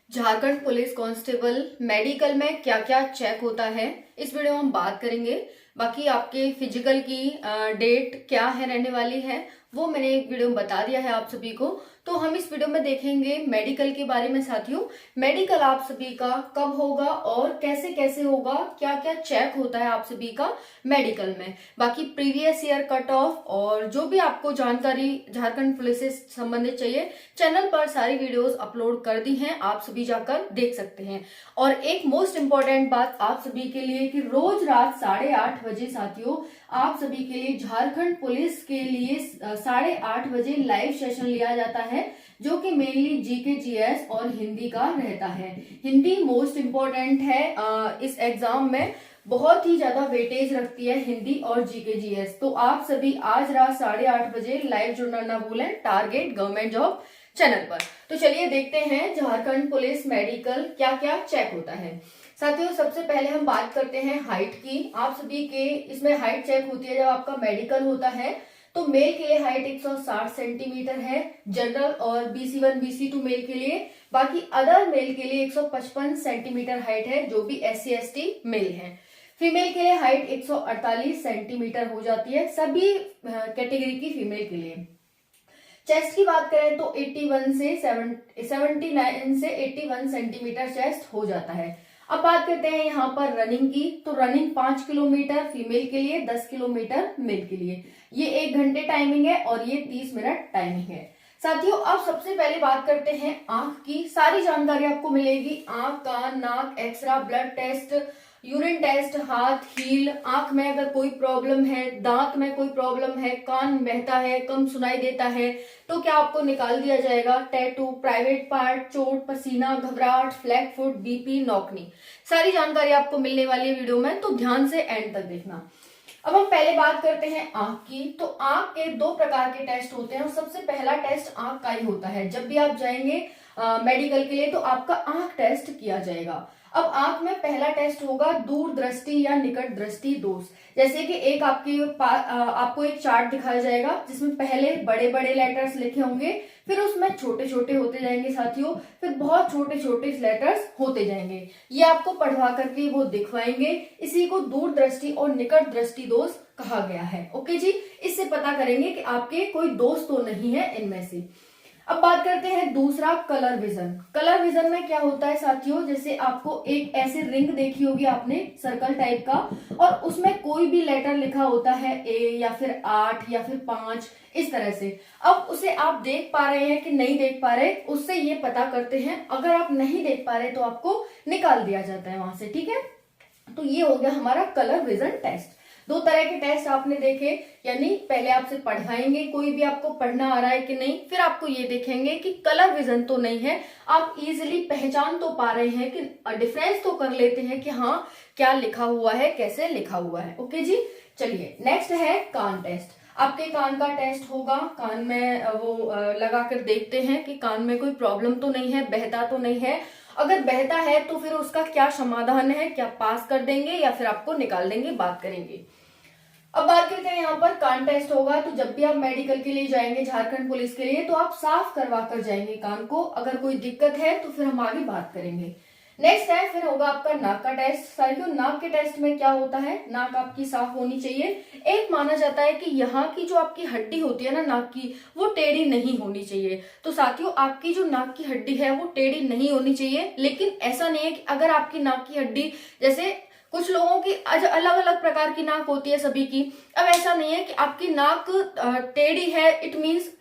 Jharkhand police constable medical में क्या क्या चेक होता है इस वीडियो में हम बात करेंगे। बाकी आपके फिजिकल की डेट क्या है रहने वाली है वो मैंने एक वीडियो में बता दिया है आप सभी को। तो हम इस वीडियो में देखेंगे मेडिकल के बारे में। साथियों, मेडिकल आप सभी का कब होगा और कैसे कैसे होगा, क्या क्या चेक होता है आप सभी का मेडिकल में। बाकी प्रीवियस ईयर कट ऑफ और जो भी आपको जानकारी झारखंड पुलिस से संबंधित चाहिए, चैनल पर सारी वीडियोस अपलोड कर दी हैं, आप सभी जाकर देख सकते हैं। और एक मोस्ट इंपॉर्टेंट बात आप सभी के लिए कि रोज रात 8:30 बजे साथियों आप सभी के लिए झारखंड पुलिस के लिए 8:30 बजे लाइव सेशन लिया जाता है, जो कि मेनली जीके जीएस और हिंदी का रहता है। हिंदी मोस्ट इंपॉर्टेंट है इस एग्जाम में, बहुत ही ज्यादा वेटेज रखती है हिंदी और जीके जीएस। तो आप सभी आज रात 8:30 बजे लाइव जुड़ना ना भूलें टारगेट गवर्नमेंट जॉब चैनल पर। तो चलिए देखते हैं झारखंड पुलिस मेडिकल क्या क्या चेक होता है। साथियों, सबसे पहले हम बात करते हैं हाइट की। आप सभी के इसमें हाइट चेक होती है जब आपका मेडिकल होता है। तो मेल के लिए हाइट 160 सेंटीमीटर है, जनरल और BC1 BC2 मेल के लिए। बाकी अदर मेल के लिए 155 सेंटीमीटर हाइट है, जो भी SC ST मेल है। फीमेल के लिए हाइट 148 सेंटीमीटर हो जाती है सभी कैटेगरी की फीमेल के लिए। चेस्ट की बात करें तो 81 से 79 से 81 सेंटीमीटर चेस्ट हो जाता है। अब बात करते हैं यहाँ पर रनिंग की। तो रनिंग 5 किलोमीटर फीमेल के लिए, 10 किलोमीटर मेल के लिए। ये 1 घंटे टाइमिंग है और ये 30 मिनट टाइमिंग है। साथियों, अब सबसे पहले बात करते हैं आंख की। सारी जानकारी आपको मिलेगी, आंख, कान, नाक, X ray, blood test, urine test, हाथ, हील, आंख में अगर कोई प्रॉब्लम है, दांत में कोई प्रॉब्लम है, कान बहता है, कम सुनाई देता है, तो क्या आपको निकाल दिया जाएगा। टैटू, प्राइवेट पार्ट, चोट, पसीना, घबराहट, फ्लैट फुट, BP, नौकनी, सारी जानकारी आपको मिलने वाली है वीडियो में, तो ध्यान से एंड तक देखना। अब हम पहले बात करते हैं आंख की। तो आंख के 2 प्रकार के टेस्ट होते हैं और सबसे पहला टेस्ट आंख का ही होता है। जब भी आप जाएंगे मेडिकल के लिए तो आपका आंख टेस्ट किया जाएगा। अब आंख में पहला टेस्ट होगा दूर दृष्टि या निकट दृष्टि दोष। जैसे कि एक आपको एक चार्ट दिखाया जाएगा जिसमें पहले बड़े बड़े लेटर्स लिखे होंगे, फिर उसमें छोटे छोटे होते जाएंगे साथियों, फिर बहुत छोटे छोटे लेटर्स होते जाएंगे। ये आपको पढ़वा करके वो दिखवाएंगे। इसी को दूर दृष्टि और निकट दृष्टि दोष कहा गया है। ओके जी, इससे पता करेंगे कि आपके कोई दोष तो नहीं है इनमें से। अब बात करते हैं दूसरा, कलर विजन। कलर विजन में क्या होता है साथियों, जैसे आपको एक ऐसे रिंग देखी होगी आपने सर्कल टाइप का, और उसमें कोई भी लेटर लिखा होता है, A या फिर 8 या फिर 5, इस तरह से। अब उसे आप देख पा रहे हैं कि नहीं देख पा रहे, उससे ये पता करते हैं। अगर आप नहीं देख पा रहे तो आपको निकाल दिया जाता है वहां से। ठीक है, तो ये हो गया हमारा कलर विजन टेस्ट। 2 तरह के टेस्ट आपने देखे, यानी पहले आपसे पढ़ाएंगे, कोई भी आपको पढ़ना आ रहा है कि नहीं, फिर आपको ये देखेंगे कि कलर विजन तो नहीं है, आप इजीली पहचान तो पा रहे हैं, कि डिफरेंस तो कर लेते हैं कि हाँ क्या लिखा हुआ है, कैसे लिखा हुआ है। ओके जी, चलिए नेक्स्ट है कान टेस्ट। आपके कान का टेस्ट होगा, कान में वो लगा कर देखते हैं कि कान में कोई प्रॉब्लम तो नहीं है, बहता तो नहीं है। अगर बहता है तो फिर उसका क्या समाधान है, क्या पास कर देंगे या फिर आपको निकाल देंगे, बात करेंगे। अब बात करते हैं यहाँ पर कान टेस्ट होगा। तो जब भी आप मेडिकल के लिए जाएंगे झारखंड पुलिस के लिए, तो आप साफ करवा कर जाएंगे कान को। अगर कोई दिक्कत है तो फिर हम आगे बात करेंगे। नेक्स्ट है, फिर होगा आपका नाक का टेस्ट। साथियों, नाक के टेस्ट में क्या होता है, नाक आपकी साफ होनी चाहिए। एक माना जाता है कि यहाँ की जो आपकी हड्डी होती है ना नाक की, वो टेढ़ी नहीं होनी चाहिए। तो साथियों, आपकी जो नाक की हड्डी है वो टेढ़ी नहीं होनी चाहिए। लेकिन ऐसा नहीं है कि अगर आपकी नाक की हड्डी, जैसे कुछ लोगों की अलग अलग प्रकार की नाक होती है सभी की, अब ऐसा नहीं है कि आपकी नाक टेढ़ी है इट मीन्स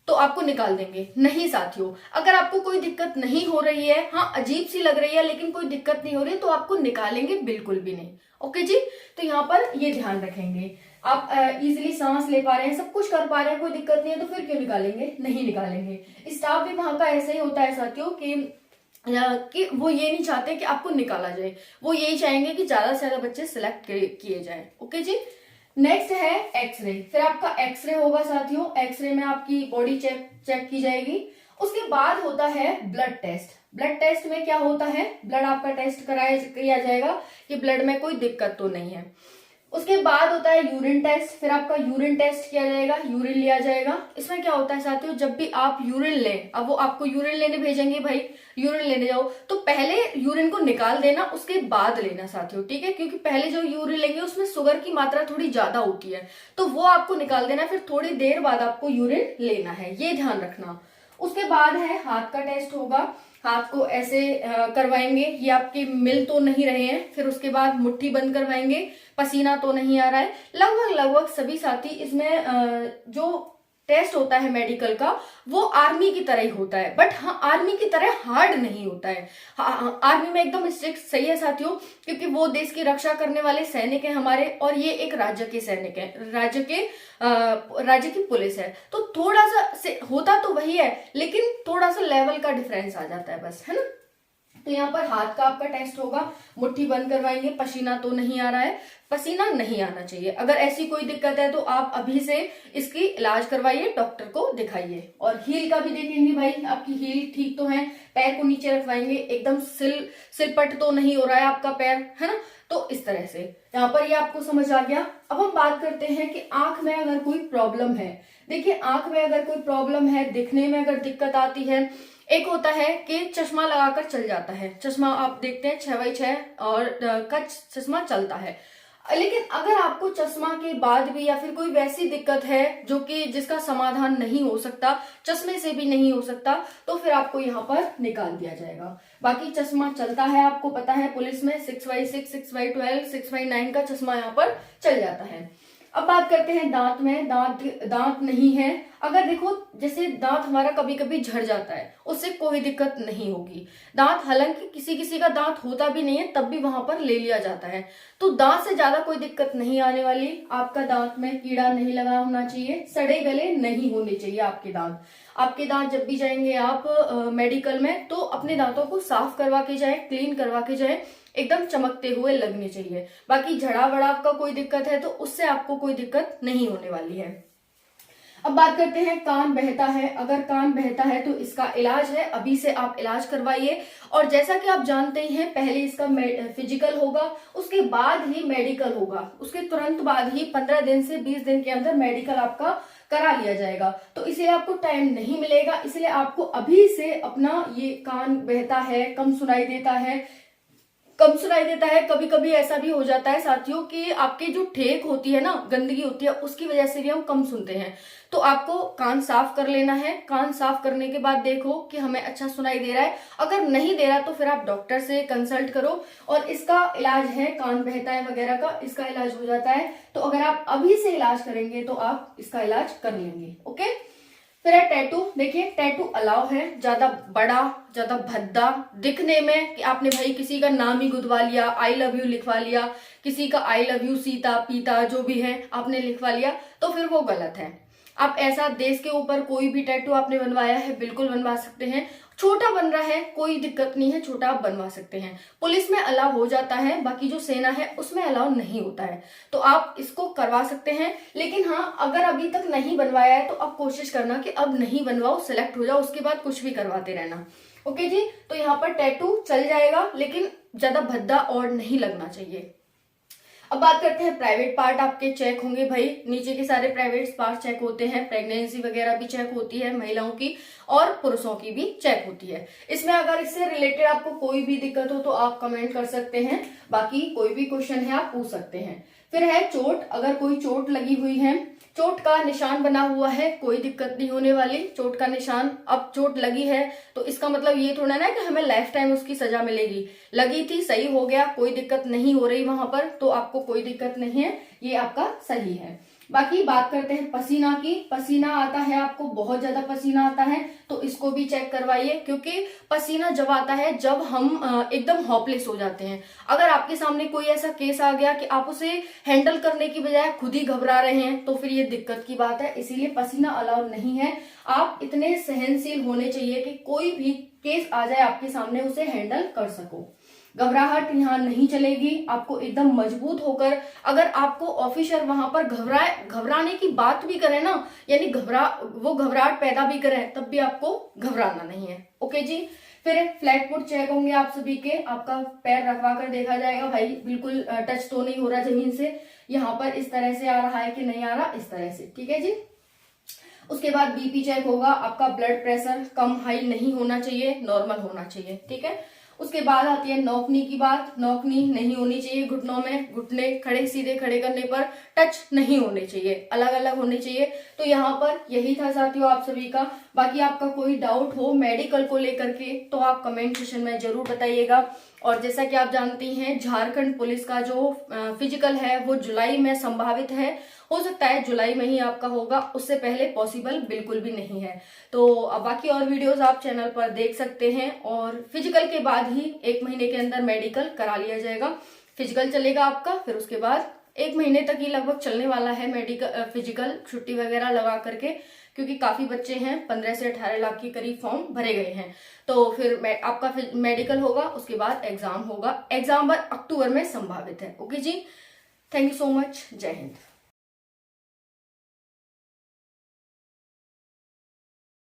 तो आपको निकाल देंगे, नहीं साथियों। अगर आपको कोई दिक्कत नहीं हो रही है, हाँ अजीब सी लग रही है लेकिन कोई दिक्कत नहीं हो रही, तो आपको निकालेंगे बिल्कुल भी नहीं। ओके जी, तो यहाँ पर ये ध्यान रखेंगे। आप इजीली सांस ले पा रहे हैं, सब कुछ कर पा रहे हैं, कोई दिक्कत नहीं है, तो फिर क्यों निकालेंगे, नहीं निकालेंगे। स्टाफ भी वहां का ऐसा ही होता है साथियों कि वो ये नहीं चाहते कि आपको निकाला जाए, वो यही चाहेंगे कि ज्यादा से ज्यादा बच्चे सिलेक्ट किए जाए। ओके जी, नेक्स्ट है एक्सरे। फिर आपका एक्सरे होगा साथियों। एक्सरे में आपकी बॉडी चेक की जाएगी। उसके बाद होता है ब्लड टेस्ट। ब्लड टेस्ट में क्या होता है, ब्लड आपका टेस्ट किया जाएगा कि ब्लड में कोई दिक्कत तो नहीं है। उसके बाद होता है यूरिन टेस्ट। फिर आपका यूरिन टेस्ट किया जाएगा, यूरिन लिया जाएगा। इसमें क्या होता है साथियों, जब भी आप यूरिन लें, अब वो आपको यूरिन लेने भेजेंगे, भाई यूरिन लेने जाओ तो पहले यूरिन को निकाल देना, उसके बाद लेना साथियों, ठीक है। क्योंकि पहले जो यूरिन लेंगे उसमें शुगर की मात्रा थोड़ी ज्यादा होती है, तो वो आपको निकाल देना, फिर थोड़ी देर बाद आपको यूरिन लेना है, ये ध्यान रखना। उसके बाद है हाथ का टेस्ट होगा। हाथ को ऐसे करवाएंगे, ये आपके मिल तो नहीं रहे हैं। फिर उसके बाद मुट्ठी बंद करवाएंगे, पसीना तो नहीं आ रहा है। लगभग लगभग सभी साथी इसमें जो टेस्ट होता है मेडिकल का वो आर्मी की तरह ही होता है, बट हाँ आर्मी की तरह हार्ड नहीं होता है। आर्मी में एकदम स्ट्रिक्ट सही है साथियों, क्योंकि वो देश की रक्षा करने वाले सैनिक हैं हमारे, और ये एक राज्य के सैनिक हैं, राज्य की पुलिस है। तो थोड़ा सा होता तो वही है, लेकिन थोड़ा सा लेवल का डिफरेंस आ जाता है बस, है ना। तो यहाँ पर हाथ का आपका टेस्ट होगा, मुट्ठी बंद करवाएंगे, पसीना तो नहीं आ रहा है, पसीना नहीं आना चाहिए। अगर ऐसी कोई दिक्कत है तो आप अभी से इसकी इलाज करवाइए, डॉक्टर को दिखाइए। और हील का भी देखेंगे, भाई आपकी हील ठीक तो है, पैर को नीचे रखवाएंगे, एकदम सिलपट तो नहीं हो रहा है आपका पैर, है ना। तो इस तरह से यहाँ पर ये आपको समझ आ गया। अब हम बात करते हैं कि आंख में अगर कोई प्रॉब्लम है। देखिए आंख में अगर कोई प्रॉब्लम है, दिखने में अगर दिक्कत आती है, एक होता है कि चश्मा लगाकर चल जाता है, चश्मा आप देखते हैं 6x6 और का चश्मा चलता है। लेकिन अगर आपको चश्मा के बाद भी या फिर कोई वैसी दिक्कत है जो कि जिसका समाधान नहीं हो सकता, चश्मे से भी नहीं हो सकता, तो फिर आपको यहाँ पर निकाल दिया जाएगा। बाकी चश्मा चलता है, आपको पता है पुलिस में 6x6, 6x12, 6x9 का चश्मा यहाँ पर चल जाता है। अब बात करते हैं दांत में। दांत नहीं है, अगर देखो जैसे दांत हमारा कभी कभी झड़ जाता है, उससे कोई दिक्कत नहीं होगी। दांत हालांकि किसी किसी का दांत होता भी नहीं है, तब भी वहां पर ले लिया जाता है, तो दांत से ज्यादा कोई दिक्कत नहीं आने वाली। आपका दांत में कीड़ा नहीं लगा होना चाहिए, सड़े गले नहीं होने चाहिए आपके दांत। आपके दांत जब भी जाएंगे आप मेडिकल में, तो अपने दांतों को साफ करवा के जाए, क्लीन करवा के जाए, एकदम चमकते हुए लगने चाहिए। बाकी झड़ा वड़ा का कोई दिक्कत है तो उससे आपको कोई दिक्कत नहीं होने वाली है। अब बात करते हैं कान बहता है। अगर कान बहता है तो इसका इलाज है, अभी से आप इलाज करवाइए। और जैसा कि आप जानते ही हैं, पहले इसका फिजिकल होगा, उसके बाद ही मेडिकल होगा, उसके तुरंत बाद ही 15 दिन से 20 दिन के अंदर मेडिकल आपका करा लिया जाएगा। तो इसलिए आपको टाइम नहीं मिलेगा, इसलिए आपको अभी से अपना ये कान बहता है, कम सुनाई देता है, कभी कभी ऐसा भी हो जाता है साथियों कि आपकी जो ठेक होती है ना, गंदगी होती है, उसकी वजह से भी हम कम सुनते हैं। तो आपको कान साफ कर लेना है। कान साफ करने के बाद देखो कि हमें अच्छा सुनाई दे रहा है, अगर नहीं दे रहा तो फिर आप डॉक्टर से कंसल्ट करो, और इसका इलाज है, कान बहता है वगैरह का इसका इलाज हो जाता है। तो अगर आप अभी से इलाज करेंगे तो आप इसका इलाज कर लेंगे। ओके, फिर है टैटू। देखिए टैटू अलाउ है, ज्यादा बड़ा, ज्यादा भद्दा दिखने में, कि आपने भाई किसी का नाम ही गुदवा लिया, आई लव यू लिखवा लिया, किसी का आई लव यू सीता पीता जो भी है आपने लिखवा लिया, तो फिर वो गलत है। आप ऐसा देश के ऊपर कोई भी टैटू आपने बनवाया है, बिल्कुल बनवा सकते हैं। छोटा बन रहा है कोई दिक्कत नहीं है, छोटा आप बनवा सकते हैं। पुलिस में अलाउ हो जाता है, बाकी जो सेना है उसमें अलाउ नहीं होता है, तो आप इसको करवा सकते हैं। लेकिन हाँ, अगर अभी तक नहीं बनवाया है तो आप कोशिश करना कि अब नहीं बनवाओ, सिलेक्ट हो जाओ, उसके बाद कुछ भी करवाते रहना। ओके जी, तो यहाँ पर टैटू चल जाएगा, लेकिन ज्यादा भद्दा और नहीं लगना चाहिए। अब बात करते हैं प्राइवेट पार्ट आपके चेक होंगे। भाई नीचे के सारे प्राइवेट पार्ट चेक होते हैं, प्रेगनेंसी वगैरह भी चेक होती है महिलाओं की, और पुरुषों की भी चेक होती है। इसमें अगर इससे रिलेटेड आपको कोई भी दिक्कत हो तो आप कमेंट कर सकते हैं, बाकी कोई भी क्वेश्चन है आप पूछ सकते हैं। फिर है चोट। अगर कोई चोट लगी हुई है, चोट का निशान बना हुआ है, कोई दिक्कत नहीं होने वाली। चोट का निशान, अब चोट लगी है तो इसका मतलब ये थोड़ा ना कि हमें लाइफ टाइम उसकी सजा मिलेगी। लगी थी, सही हो गया, कोई दिक्कत नहीं हो रही वहां पर, तो आपको कोई दिक्कत नहीं है, ये आपका सही है। बाकी बात करते हैं पसीना की। पसीना आता है आपको, बहुत ज्यादा पसीना आता है, तो इसको भी चेक करवाइए, क्योंकि पसीना जब आता है जब हम एकदम होपलेस हो जाते हैं। अगर आपके सामने कोई ऐसा केस आ गया कि आप उसे हैंडल करने की बजाय खुद ही घबरा रहे हैं, तो फिर ये दिक्कत की बात है। इसीलिए पसीना अलाउ नहीं है। आप इतने सहनशील होने चाहिए कि कोई भी केस आ जाए आपके सामने उसे हैंडल कर सको। घबराहट यहाँ नहीं चलेगी, आपको एकदम मजबूत होकर, अगर आपको ऑफिसर वहां पर घबराने की बात भी करे ना, यानी घबराहट पैदा भी करे, तब भी आपको घबराना नहीं है। ओके जी, फिर फ्लैट फुट चेक होंगे आप सभी के, आपका पैर रखवा कर देखा जाएगा भाई बिल्कुल टच तो नहीं हो रहा जमीन से, यहाँ पर इस तरह से आ रहा है कि नहीं आ रहा, इस तरह से, ठीक है जी। उसके बाद बीपी चेक होगा, आपका ब्लड प्रेशर कम हाई नहीं होना चाहिए, नॉर्मल होना चाहिए, ठीक है। उसके बाद आती है नौकनी की बात, नौकनी नहीं होनी चाहिए घुटनों में, घुटने खड़े सीधे खड़े करने पर टच नहीं होने चाहिए, अलग अलग होने चाहिए। तो यहाँ पर यही था साथियों आप सभी का। बाकी आपका कोई डाउट हो मेडिकल को लेकर के तो आप कमेंट सेक्शन में जरूर बताइएगा। और जैसा कि आप जानती हैं झारखंड पुलिस का जो फिजिकल है वो जुलाई में संभावित है, हो सकता है जुलाई में ही आपका होगा, उससे पहले पॉसिबल बिल्कुल भी नहीं है। तो अब बाकी और वीडियोस आप चैनल पर देख सकते हैं। और फिजिकल के बाद ही 1 महीने के अंदर मेडिकल करा लिया जाएगा, फिजिकल चलेगा आपका, फिर उसके बाद 1 महीने तक ही लगभग चलने वाला है मेडिकल फिजिकल, छुट्टी वगैरह लगा करके, क्योंकि काफी बच्चे हैं, 15 से 18 लाख के करीब फॉर्म भरे गए हैं। तो फिर आपका मेडिकल होगा, उसके बाद एग्जाम होगा, एग्जाम अक्टूबर में संभावित है। ओके जी, थैंक यू सो मच, जय हिंद।